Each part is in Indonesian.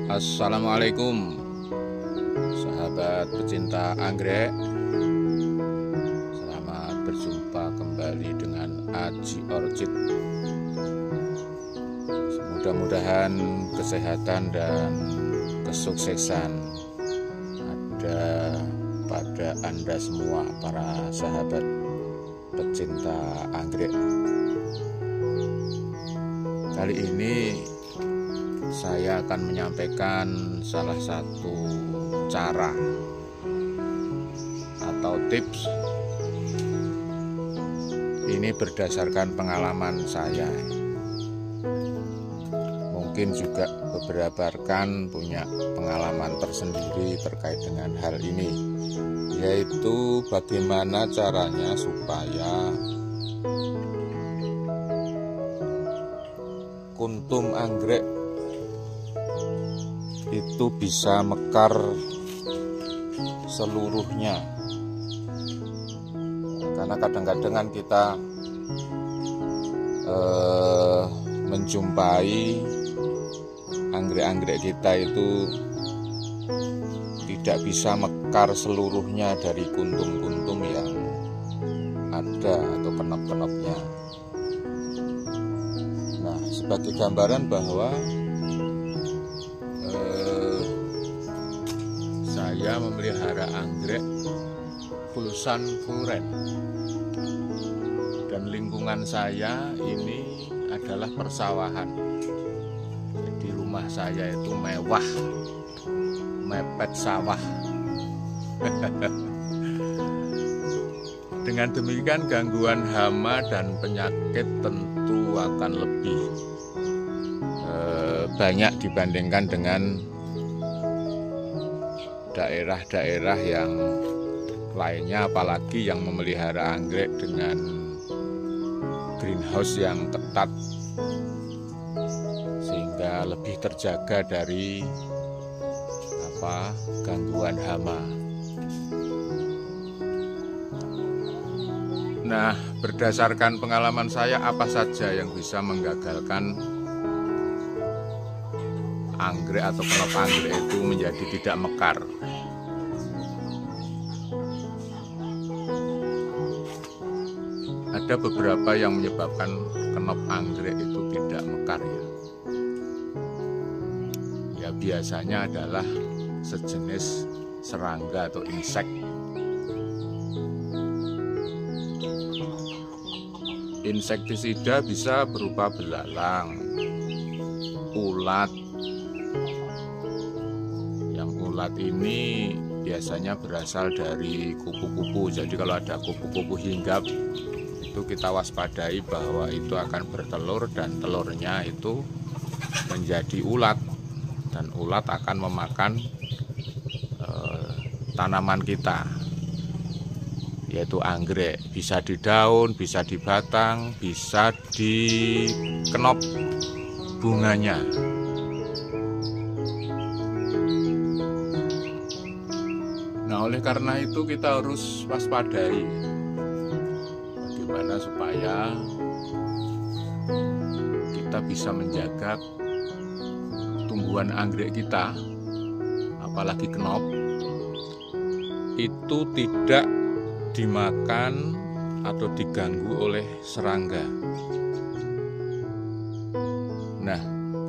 Assalamualaikum sahabat pecinta anggrek. Selamat berjumpa kembali dengan Aji Orchid. Mudah-mudahan kesehatan dan kesuksesan ada pada Anda semua, para sahabat pecinta anggrek. Kali ini saya akan menyampaikan salah satu cara atau tips. Ini berdasarkan pengalaman saya. Mungkin juga beberapa rekan punya pengalaman tersendiri terkait dengan hal ini, yaitu bagaimana caranya supaya kuntum anggrek itu bisa mekar seluruhnya. Karena kadang-kadang kan kita menjumpai anggrek-anggrek kita itu tidak bisa mekar seluruhnya dari kuntum-kuntum yang ada atau kenop-kenopnya. Nah, sebagai gambaran bahwa saya memelihara anggrek Fulsan Furen, dan lingkungan saya ini adalah persawahan. Jadi rumah saya itu mewah, mepet sawah. Dengan demikian gangguan hama dan penyakit tentu akan lebih banyak dibandingkan dengan daerah-daerah yang lainnya, apalagi yang memelihara anggrek dengan greenhouse yang ketat sehingga lebih terjaga dari gangguan hama. Nah, berdasarkan pengalaman saya, apa saja yang bisa menggagalkan anggrek atau kenop anggrek itu menjadi tidak mekar? Ada beberapa yang menyebabkan kenop anggrek itu tidak mekar ya. Biasanya adalah sejenis serangga atau insek. Insektisida bisa berupa belalang, ulat. Yang ulat ini biasanya berasal dari kupu-kupu. Jadi kalau ada kupu-kupu hinggap, itu kita waspadai bahwa itu akan bertelur dan telurnya itu menjadi ulat, dan ulat akan memakan tanaman kita, yaitu anggrek. Bisa di daun, bisa di batang, bisa di kenop bunganya. Nah, oleh karena itu kita harus waspadai bagaimana supaya kita bisa menjaga tumbuhan anggrek kita, apalagi kenop, itu tidak dimakan atau diganggu oleh serangga. Nah,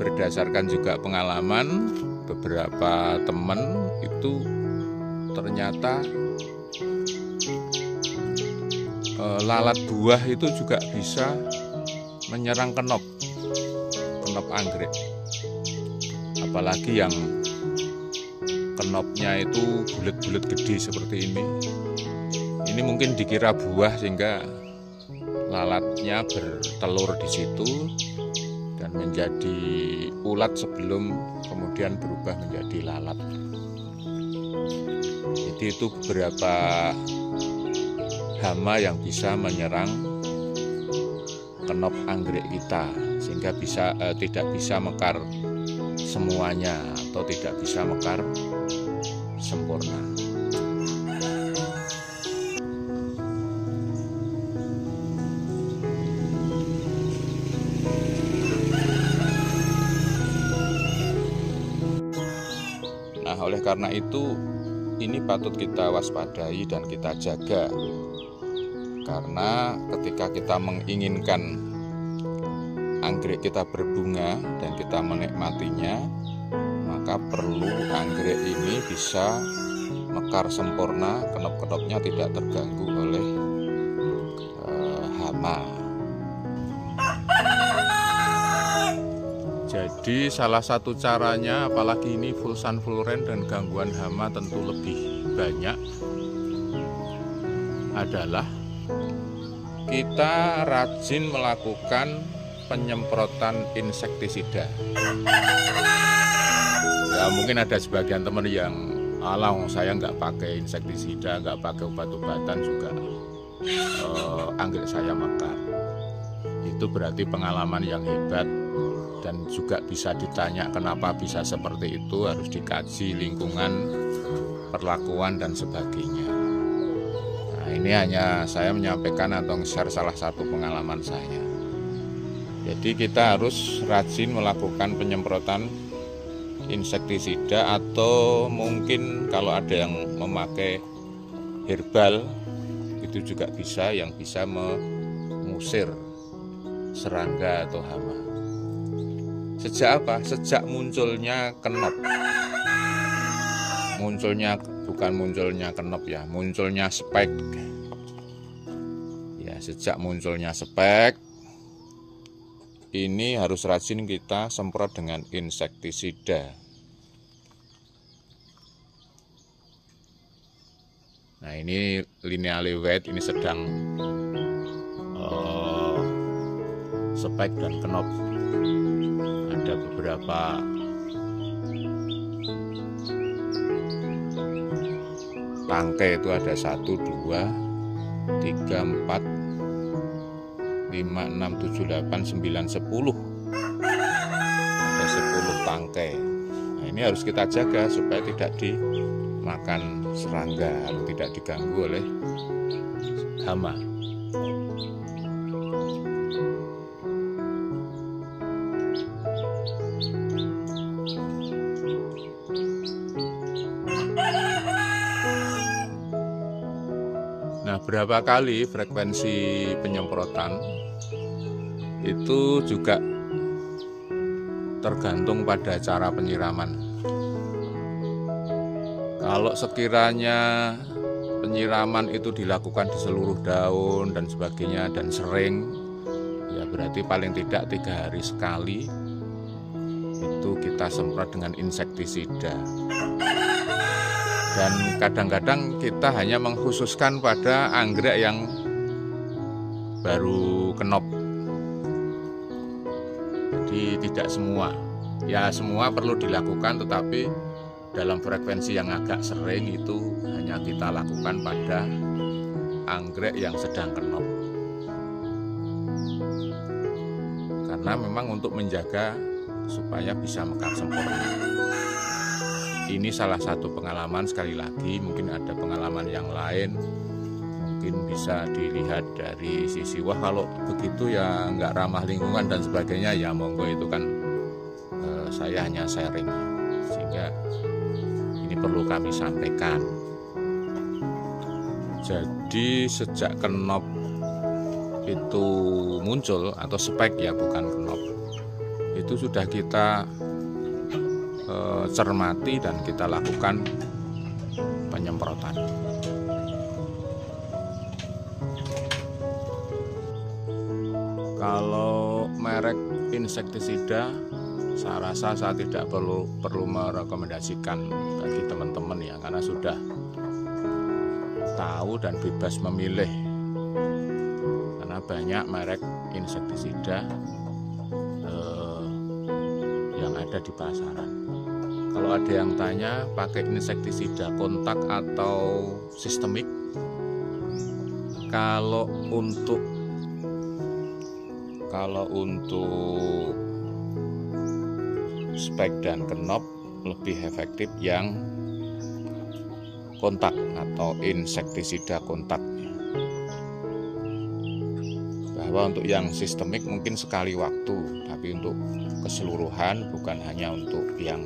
berdasarkan juga pengalaman beberapa teman itu ternyata lalat buah itu juga bisa menyerang kenop anggrek, apalagi yang kenopnya itu bulat-bulat gede seperti ini. Ini mungkin dikira buah sehingga lalatnya bertelur di situ dan menjadi ulat sebelum kemudian berubah menjadi lalat. Jadi itu beberapa hama yang bisa menyerang kenop anggrek kita, sehingga tidak bisa mekar semuanya atau tidak bisa mekar sempurna. Oleh karena itu ini patut kita waspadai dan kita jaga, karena ketika kita menginginkan anggrek kita berbunga dan kita menikmatinya, maka perlu anggrek ini bisa mekar sempurna, kenop-kenopnya tidak terganggu oleh hama. Jadi salah satu caranya, apalagi ini Fulsan Fulren dan gangguan hama tentu lebih banyak, adalah kita rajin melakukan penyemprotan insektisida. Ya mungkin ada sebagian teman yang saya nggak pakai insektisida, nggak pakai obat-obatan juga anggrek saya mekar. Itu berarti pengalaman yang hebat, dan juga bisa ditanya kenapa bisa seperti itu, harus dikaji lingkungan, perlakuan dan sebagainya. Nah, ini hanya saya menyampaikan atau share salah satu pengalaman saya. Jadi kita harus rajin melakukan penyemprotan insektisida, atau mungkin kalau ada yang memakai herbal itu juga bisa, yang bisa mengusir serangga atau hama. Sejak apa? Sejak munculnya kenop. Bukan munculnya kenop ya, munculnya spek. Ya, sejak munculnya spek ini harus rajin kita semprot dengan insektisida. Nah, ini lineale white ini sedang spek dan kenop. Ada beberapa tangkai, itu ada 1, 2, 3, 4, 5, 6, 7, 8, 9, 10. Ada 10 tangkai. Nah, ini harus kita jaga supaya tidak dimakan serangga atau tidak diganggu oleh hama. Nah, berapa kali frekuensi penyemprotan itu juga tergantung pada cara penyiraman. Kalau sekiranya penyiraman itu dilakukan di seluruh daun dan sebagainya dan sering, ya berarti paling tidak 3 hari sekali itu kita semprot dengan insektisida. Dan kadang-kadang kita hanya mengkhususkan pada anggrek yang baru kenop. Jadi tidak semua. Ya semua perlu dilakukan, tetapi dalam frekuensi yang agak sering itu hanya kita lakukan pada anggrek yang sedang kenop. Karena memang untuk menjaga supaya bisa mekar sempurna. Ini salah satu pengalaman, sekali lagi mungkin ada pengalaman yang lain, mungkin bisa dilihat dari sisi wah kalau begitu ya nggak ramah lingkungan dan sebagainya, ya monggo, itu kan saya hanya sharing, sehingga ini perlu kami sampaikan. Jadi sejak kenop itu muncul, atau spek ya bukan kenop, itu sudah kita cermati dan kita lakukan penyemprotan. Kalau merek insektisida, saya rasa saya tidak perlu merekomendasikan bagi teman-teman ya, karena sudah tahu dan bebas memilih, karena banyak merek insektisida yang ada di pasaran. Kalau ada yang tanya pakai insektisida kontak atau sistemik, kalau untuk spek dan kenop lebih efektif yang kontak atau insektisida kontak. Bahwa untuk yang sistemik mungkin sekali waktu, tapi untuk keseluruhan, bukan hanya untuk yang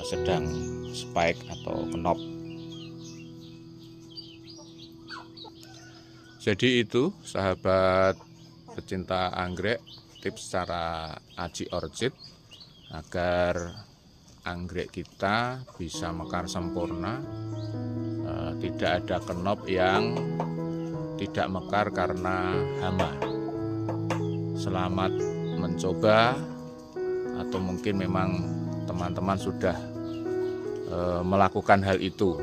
sedang spike atau knop. Jadi itu sahabat pecinta anggrek, tips cara aji orchid agar anggrek kita bisa mekar sempurna, tidak ada knop yang tidak mekar karena hama. Selamat mencoba, atau mungkin memang teman-teman sudah melakukan hal itu.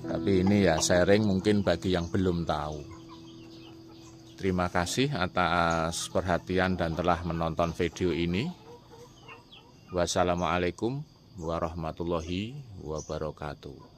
Tapi ini ya sharing mungkin bagi yang belum tahu. Terima kasih atas perhatian dan telah menonton video ini. Wassalamualaikum warahmatullahi wabarakatuh.